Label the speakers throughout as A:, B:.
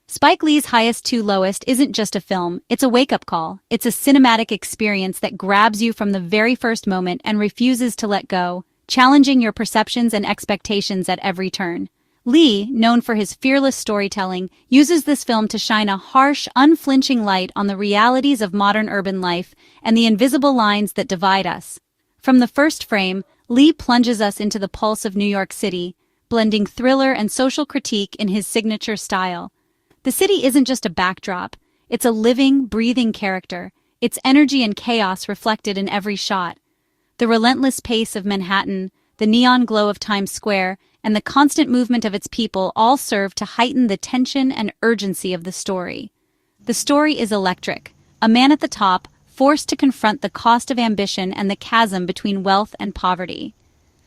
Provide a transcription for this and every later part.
A: Spike Lee's Highest to Lowest isn't just a film, it's a wake-up call. It's a cinematic experience that grabs you from the very first moment and refuses to let go, challenging your perceptions and expectations at every turn. Lee, known for his fearless storytelling, uses this film to shine a harsh, unflinching light on the realities of modern urban life and the invisible lines that divide us. From the first frame, Lee plunges us into the pulse of New York City, blending thriller and social critique in his signature style. The city isn't just a backdrop, it's a living, breathing character, its energy and chaos reflected in every shot. The relentless pace of Manhattan, the neon glow of Times Square, and the constant movement of its people all serve to heighten the tension and urgency of the story. The story is electric, a man at the top, forced to confront the cost of ambition and the chasm between wealth and poverty.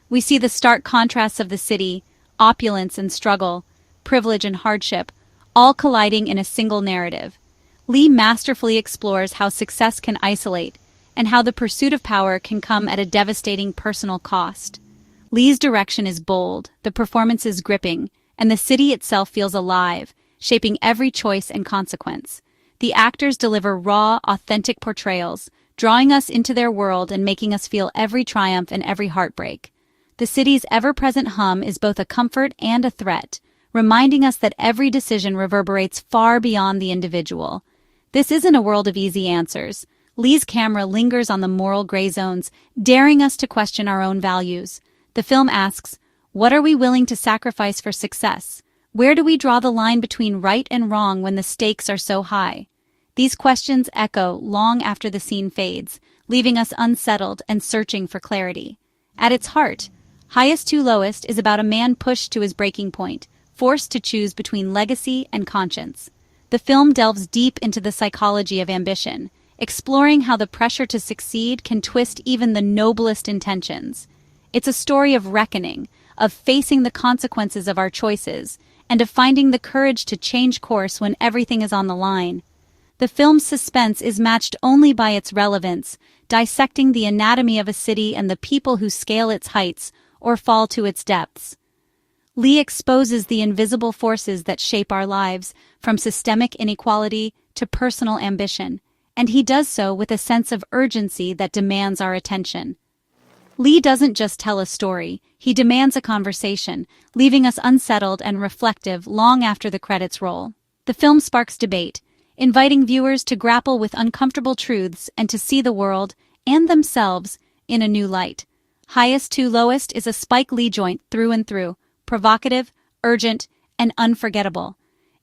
A: We see the stark contrasts of the city, opulence and struggle, privilege and hardship, all colliding in a single narrative. Lee masterfully explores how success can isolate, and how the pursuit of power can come at a devastating personal cost. Lee's direction is bold, the performance is gripping, and the city itself feels alive, shaping every choice and consequence. The actors deliver raw, authentic portrayals, drawing us into their world and making us feel every triumph and every heartbreak. The city's ever-present hum is both a comfort and a threat, reminding us that every decision reverberates far beyond the individual. This isn't a world of easy answers. Lee's camera lingers on the moral gray zones, daring us to question our own values. The film asks, what are we willing to sacrifice for success? Where do we draw the line between right and wrong when the stakes are so high? These questions echo long after the scene fades, leaving us unsettled and searching for clarity. At its heart, Highest to Lowest is about a man pushed to his breaking point, forced to choose between legacy and conscience. The film delves deep into the psychology of ambition, exploring how the pressure to succeed can twist even the noblest intentions. It's a story of reckoning, of facing the consequences of our choices, and of finding the courage to change course when everything is on the line. The film's suspense is matched only by its relevance, dissecting the anatomy of a city and the people who scale its heights or fall to its depths. Lee exposes the invisible forces that shape our lives, from systemic inequality to personal ambition, and he does so with a sense of urgency that demands our attention. Lee doesn't just tell a story, he demands a conversation, leaving us unsettled and reflective long after the credits roll. The film sparks debate, inviting viewers to grapple with uncomfortable truths and to see the world, and themselves, in a new light. Highest to Lowest is a Spike Lee joint through and through, provocative, urgent, and unforgettable.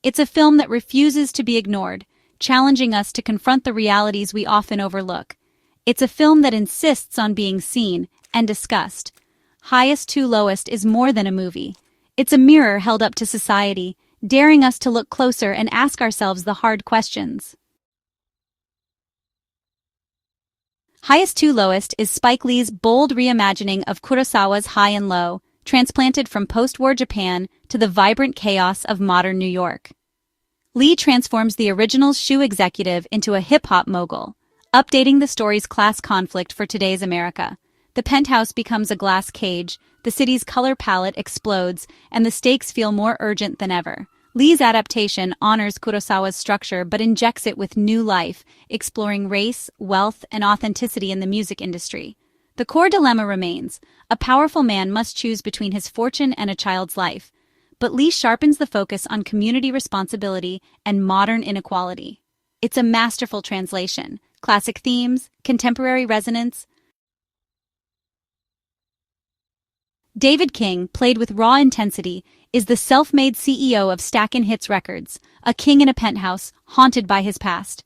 A: It's a film that refuses to be ignored, challenging us to confront the realities we often overlook. It's a film that insists on being seen and discussed. Highest to Lowest is more than a movie. It's a mirror held up to society, daring us to look closer and ask ourselves the hard questions. Highest to Lowest is Spike Lee's bold reimagining of Kurosawa's High and Low, transplanted from post-war Japan to the vibrant chaos of modern New York. Lee transforms the original shoe executive into a hip-hop mogul, updating the story's class conflict for today's America. The penthouse becomes a glass cage, the city's color palette explodes, and the stakes feel more urgent than ever. Lee's adaptation honors Kurosawa's structure but injects it with new life, exploring race, wealth, and authenticity in the music industry. The core dilemma remains: a powerful man must choose between his fortune and a child's life. But Lee sharpens the focus on community responsibility and modern inequality. It's a masterful translation, classic themes, contemporary resonance. David King, played with raw intensity, is the self-made CEO of Stackin Hits Records, a king in a penthouse, haunted by his past.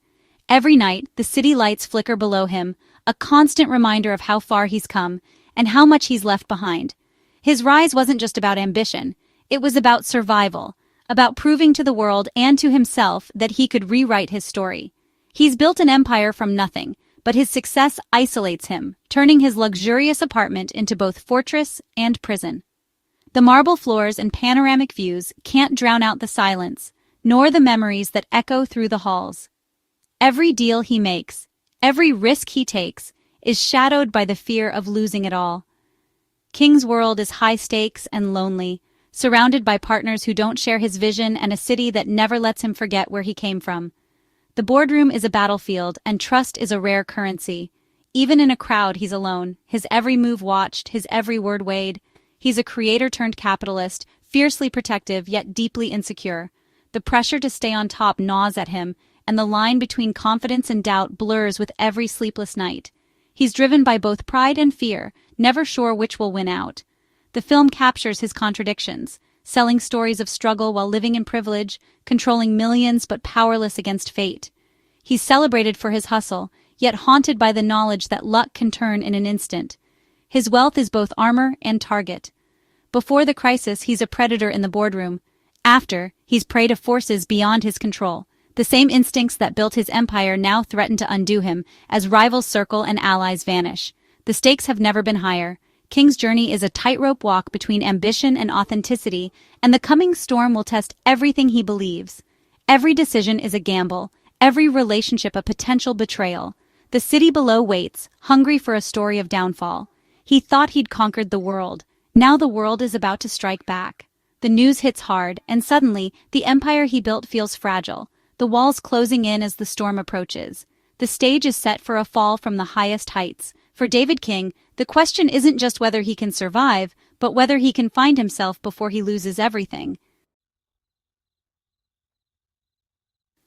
A: Every night, the city lights flicker below him, a constant reminder of how far he's come and how much he's left behind. His rise wasn't just about ambition, it was about survival, about proving to the world and to himself that he could rewrite his story. He's built an empire from nothing, but his success isolates him, turning his luxurious apartment into both fortress and prison. The marble floors and panoramic views can't drown out the silence, nor the memories that echo through the halls. Every deal he makes, every risk he takes, is shadowed by the fear of losing it all. King's world is high stakes and lonely, surrounded by partners who don't share his vision and a city that never lets him forget where he came from. The boardroom is a battlefield, and trust is a rare currency. Even in a crowd, he's alone, his every move watched, his every word weighed. He's a creator-turned-capitalist, fiercely protective yet deeply insecure. The pressure to stay on top gnaws at him, and the line between confidence and doubt blurs with every sleepless night. He's driven by both pride and fear, never sure which will win out. The film captures his contradictions, selling stories of struggle while living in privilege, controlling millions but powerless against fate. He's celebrated for his hustle, yet haunted by the knowledge that luck can turn in an instant. His wealth is both armor and target. Before the crisis, he's a predator in the boardroom. After, he's prey to forces beyond his control. The same instincts that built his empire now threaten to undo him, as rivals circle and allies vanish. The stakes have never been higher. King's journey is a tightrope walk between ambition and authenticity, and the coming storm will test everything he believes. Every decision is a gamble, every relationship a potential betrayal. The city below waits, hungry for a story of downfall. He thought he'd conquered the world. Now the world is about to strike back. The news hits hard, and suddenly, the empire he built feels fragile. The walls closing in as the storm approaches. The stage is set for a fall from the highest heights. For David King, the question isn't just whether he can survive, but whether he can find himself before he loses everything.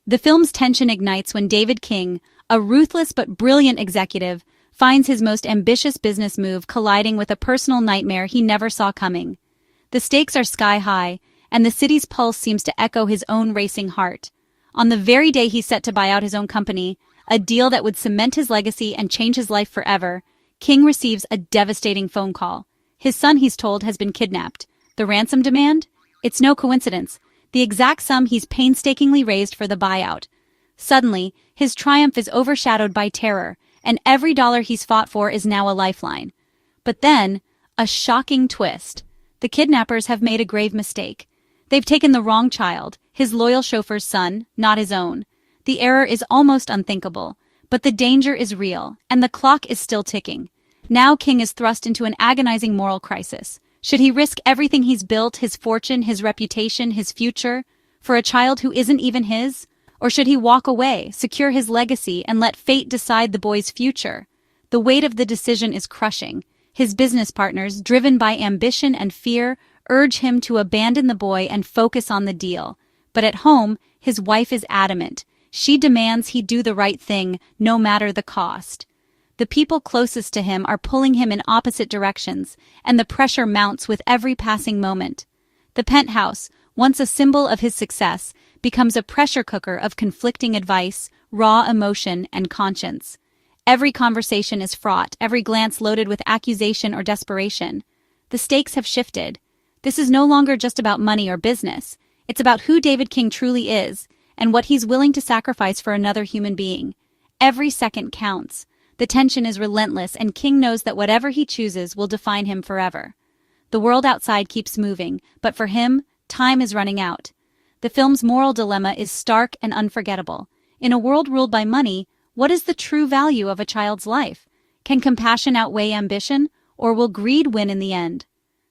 A: The film's tension ignites when David King, a ruthless but brilliant executive, finds his most ambitious business move colliding with a personal nightmare he never saw coming. The stakes are sky high, and the city's pulse seems to echo his own racing heart. On the very day he's set to buy out his own company, a deal that would cement his legacy and change his life forever, King receives a devastating phone call. His son, he's told, has been kidnapped. The ransom demand? It's no coincidence. The exact sum he's painstakingly raised for the buyout. Suddenly, his triumph is overshadowed by terror, and every dollar he's fought for is now a lifeline. But then, a shocking twist. The kidnappers have made a grave mistake. They've taken the wrong child, his loyal chauffeur's son, not his own. The error is almost unthinkable, but the danger is real, and the clock is still ticking. Now King is thrust into an agonizing moral crisis. Should he risk everything he's built, his fortune, his reputation, his future, for a child who isn't even his? Or should he walk away, secure his legacy, and let fate decide the boy's future? The weight of the decision is crushing. His business partners, driven by ambition and fear, urge him to abandon the boy and focus on the deal. But at home, his wife is adamant. She demands he do the right thing, no matter the cost. The people closest to him are pulling him in opposite directions, and the pressure mounts with every passing moment. The penthouse, once a symbol of his success, becomes a pressure cooker of conflicting advice, raw emotion, and conscience. Every conversation is fraught, every glance loaded with accusation or desperation. The stakes have shifted. This is no longer just about money or business. It's about who David King truly is, and what he's willing to sacrifice for another human being. Every second counts. The tension is relentless, and King knows that whatever he chooses will define him forever. The world outside keeps moving, but for him, time is running out. The film's moral dilemma is stark and unforgettable. In a world ruled by money, what is the true value of a child's life? Can compassion outweigh ambition, or will greed win in the end?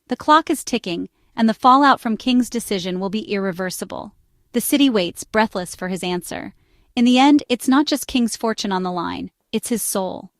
A: The clock is ticking, and the fallout from King's decision will be irreversible. The city waits, breathless, for his answer. In the end, it's not just King's fortune on the line, it's his soul.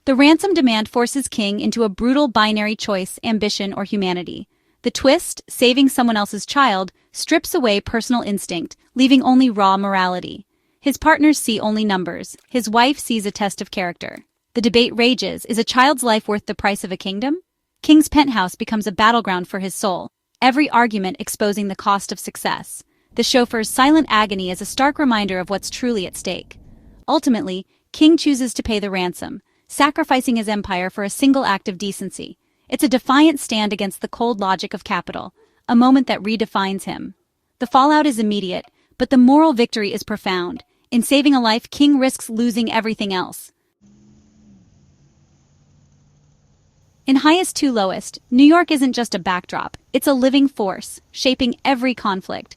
A: The ransom demand forces King into a brutal binary choice: ambition or humanity. The twist, saving someone else's child, strips away personal instinct, leaving only raw morality. His partners see only numbers. His wife sees a test of character. The debate rages: is a child's life worth the price of a kingdom? King's penthouse becomes a battleground for his soul, every argument exposing the cost of success. The chauffeur's silent agony is a stark reminder of what's truly at stake. Ultimately, King chooses to pay the ransom, sacrificing his empire for a single act of decency. It's a defiant stand against the cold logic of capital, a moment that redefines him. The fallout is immediate, but the moral victory is profound. In saving a life, King risks losing everything else. In Highest to Lowest, New York isn't just a backdrop, it's a living force, shaping every conflict.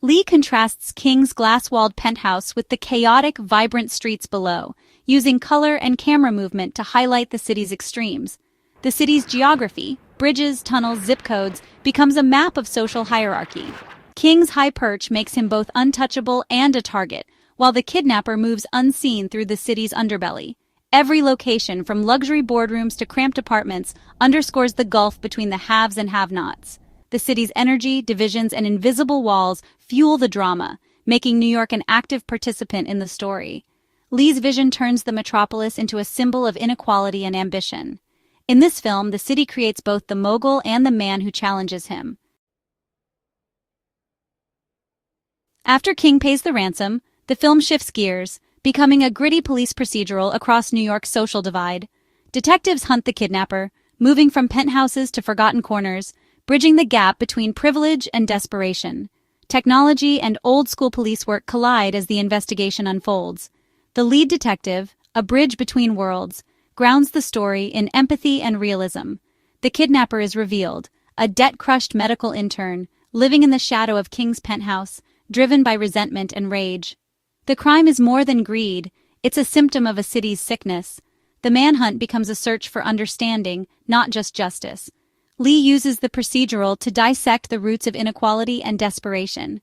A: Lee contrasts King's glass-walled penthouse with the chaotic, vibrant streets below, using color and camera movement to highlight the city's extremes. The city's geography, bridges, tunnels, zip codes, becomes a map of social hierarchy. King's high perch makes him both untouchable and a target, while the kidnapper moves unseen through the city's underbelly. Every location, from luxury boardrooms to cramped apartments, underscores the gulf between the haves and have-nots. The city's energy, divisions, and invisible walls fuel the drama, making New York an active participant in the story. Lee's vision turns the metropolis into a symbol of inequality and ambition. In this film, the city creates both the mogul and the man who challenges him. After King pays the ransom, the film shifts gears, becoming a gritty police procedural across New York's social divide. Detectives hunt the kidnapper, moving from penthouses to forgotten corners, bridging the gap between privilege and desperation. Technology and old-school police work collide as the investigation unfolds. The lead detective, a bridge between worlds, grounds the story in empathy and realism. The kidnapper is revealed, a debt-crushed medical intern, living in the shadow of King's penthouse, driven by resentment and rage. The crime is more than greed, it's a symptom of a city's sickness. The manhunt becomes a search for understanding, not just justice. Lee uses the procedural to dissect the roots of inequality and desperation.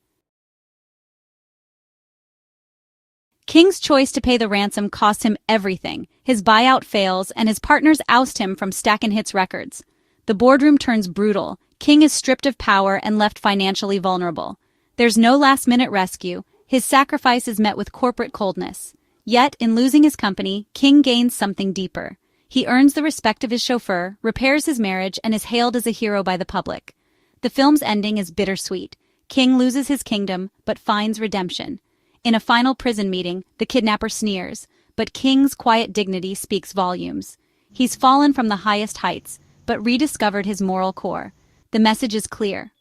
A: King's choice to pay the ransom costs him everything. His buyout fails, and his partners oust him from Stackin Hits Records. The boardroom turns brutal. King is stripped of power and left financially vulnerable. There's no last-minute rescue. His sacrifice is met with corporate coldness. Yet, in losing his company, King gains something deeper. He earns the respect of his chauffeur, repairs his marriage, and is hailed as a hero by the public. The film's ending is bittersweet. King loses his kingdom, but finds redemption. In a final prison meeting, the kidnapper sneers, but King's quiet dignity speaks volumes. He's fallen from the highest heights, but rediscovered his moral core. The message is clear.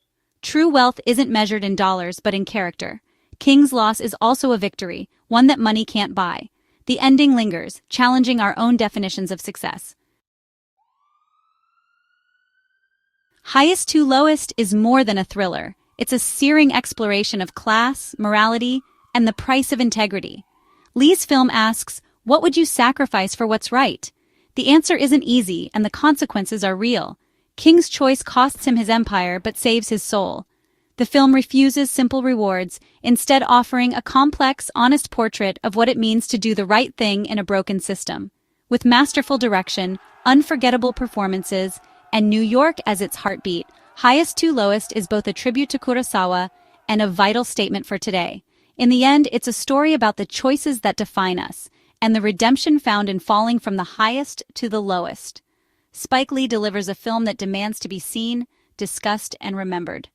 A: True wealth isn't measured in dollars, but in character. King's loss is also a victory, one that money can't buy. The ending lingers, challenging our own definitions of success. Highest to Lowest is more than a thriller. It's a searing exploration of class, morality, and the price of integrity. Lee's film asks, what would you sacrifice for what's right? The answer isn't easy, and the consequences are real. King's choice costs him his empire, but saves his soul. The film refuses simple rewards, instead offering a complex, honest portrait of what it means to do the right thing in a broken system. With masterful direction, unforgettable performances, and New York as its heartbeat, Highest to Lowest is both a tribute to Kurosawa and a vital statement for today. In the end, it's a story about the choices that define us, and the redemption found in falling from the highest to the lowest. SpikeLee delivers a film that demands to be seen, discussed, and remembered.